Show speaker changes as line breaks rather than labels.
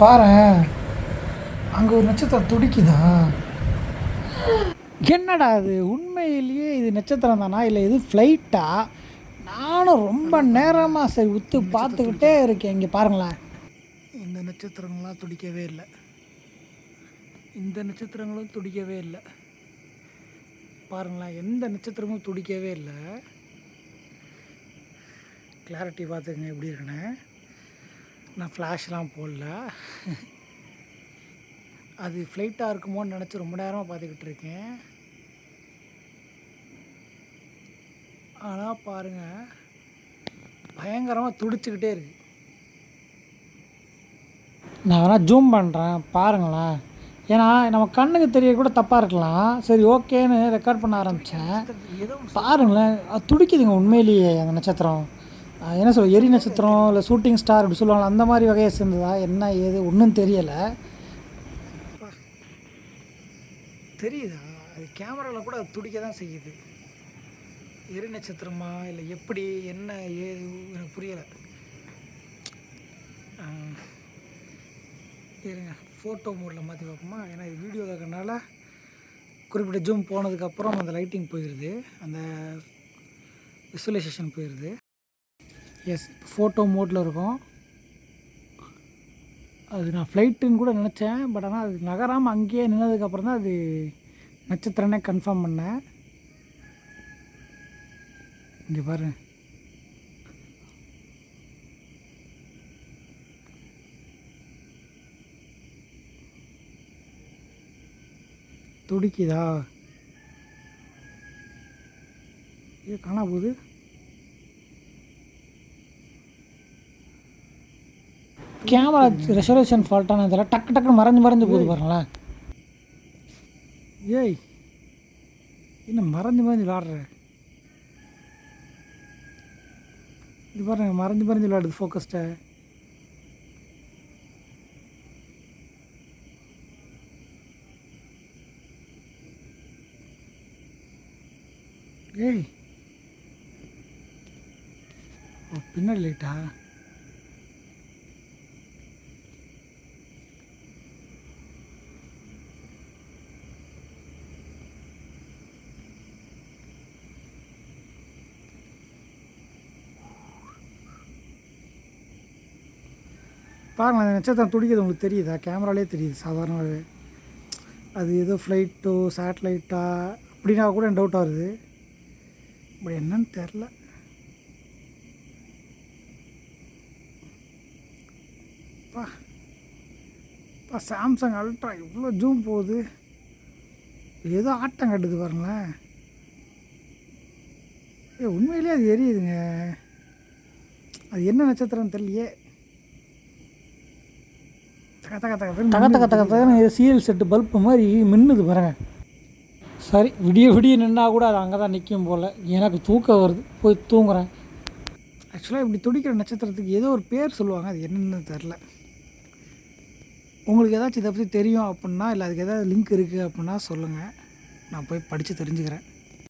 பாரேன், அங்கே ஒரு நட்சத்திரம் துடிக்குதா? என்னடா அது, உண்மையிலேயே இது நட்சத்திரம் தானா இல்லை இது ஃப்ளைட்டா? நானும் ரொம்ப நேரமாக சரி உத்து பார்த்துக்கிட்டே இருக்கேன். இங்கே பாருங்களேன், இந்த நட்சத்திரங்கள்லாம் துடிக்கவே இல்லை, இந்த நட்சத்திரங்களும் துடிக்கவே இல்லை. பாருங்களேன், எந்த நட்சத்திரமும் துடிக்கவே இல்லை. கிளாரிட்டி பார்த்துக்கங்க எப்படி இருக்குன்னு. நான் ஃப்ளாஷ்லாம் போடல. அது ஃப்ளைட்டாக இருக்குமோன்னு நினச்சி ரொம்ப நேரமாக பார்த்துக்கிட்டு இருக்கேன். ஆனால் பாருங்கள், பயங்கரமாக துடிச்சுக்கிட்டே இருக்கு. நான் வேணால் ஜூம் பண்ணுறேன் பாருங்களேன். ஏன்னா நம்ம கண்ணுக்கு தெரிய கூட தப்பாக இருக்கலாம். சரி ஓகேன்னு ரெக்கார்ட் பண்ண ஆரம்பித்தேன். பாருங்களேன், அது துடிக்குதுங்க உண்மையிலேயே அந்த நட்சத்திரம். என்ன சொல்ல, எரி நட்சத்திரம் இல்லை ஷூட்டிங் ஸ்டார் அப்படி சொல்லுவாங்க, அந்த மாதிரி வகையை சேர்ந்ததா என்ன ஏது ஒன்றும் தெரியலை. தெரியுதா, அது கேமராவில் கூட அது துடிக்க தான் செய்யுது. எரி நட்சத்திரமா இல்லை எப்படி என்ன ஏது எனக்கு புரியலை. இருங்க, ஃபோட்டோ மோடில் மாற்றி பார்ப்போமா? ஏன்னா இது வீடியோவில் இருக்கிறனால குறிப்பிட்ட ஜூம் போனதுக்கப்புறம் அந்த லைட்டிங் போயிடுது, அந்த விசுவலைசேஷன் போயிடுது. எஸ், ஃபோட்டோ மோடில் இருக்கும். அது நான் ஃப்ளைட்டுன்னு கூட நினச்சேன், பட் ஆனால் அது நகராமல் அங்கேயே நின்னதுக்கப்புறம் தான் அது நட்சத்திரனே கன்ஃபார்ம் பண்ணேன். இங்கே பாருங்க, துடிக்குதா? இது காணா போகுது. கேமரா ரெசல்யூஷன் ஃபால்ட்டான இதில் டக்கு டக்குன்னு மறைஞ்சு போகுது பாருங்களேன். ஏய், என்ன மறைஞ்சு விளாடுற? இது பாருங்க, மறைஞ்சு விளாடுது ஃபோக்கஸ்ட்டை. ஏய், பின்னாடி லைட்டா? பாருங்கள், அந்த நட்சத்திரம் துடிக்கிறது உங்களுக்கு தெரியுதா? கேமராலே தெரியுது சாதாரணமாகவே. அது ஏதோ ஃப்ளைட்டோ சேட்டலைட்டா அப்படின்னா கூட எனக்கு டவுட்டாக வருது, பட் என்னன்னு தெரில. சாம்சங் அல்ட்ரா இவ்வளோ ஜூம் போகுது, ஏதோ ஆட்டம் கட்டுது பாருங்களேன். உண்மையிலே அது எரியுதுங்க. அது என்ன நட்சத்திரம் தெரியலையே. சீரியல் செட்டு பல்ப் மாதிரி மின்னுது பாருங்க. சரி, விடிய நின்னா கூட அது அங்கே தான் நிற்கும் போல். எனக்கு தூக்கம் வருது, போய் தூங்குறேன். ஆக்சுவலாக இப்படி துடிக்கிற நட்சத்திரத்துக்கு ஏதோ ஒரு பேர் சொல்லுவாங்க, அது என்னென்னு தெரில. உங்களுக்கு ஏதாச்சும் இதை பற்றி தெரியும் அப்படின்னா, இல்லை அதுக்கு ஏதாவது லிங்க் இருக்குது அப்படின்னா சொல்லுங்கள், நான் போய் படித்து தெரிஞ்சுக்கிறேன்.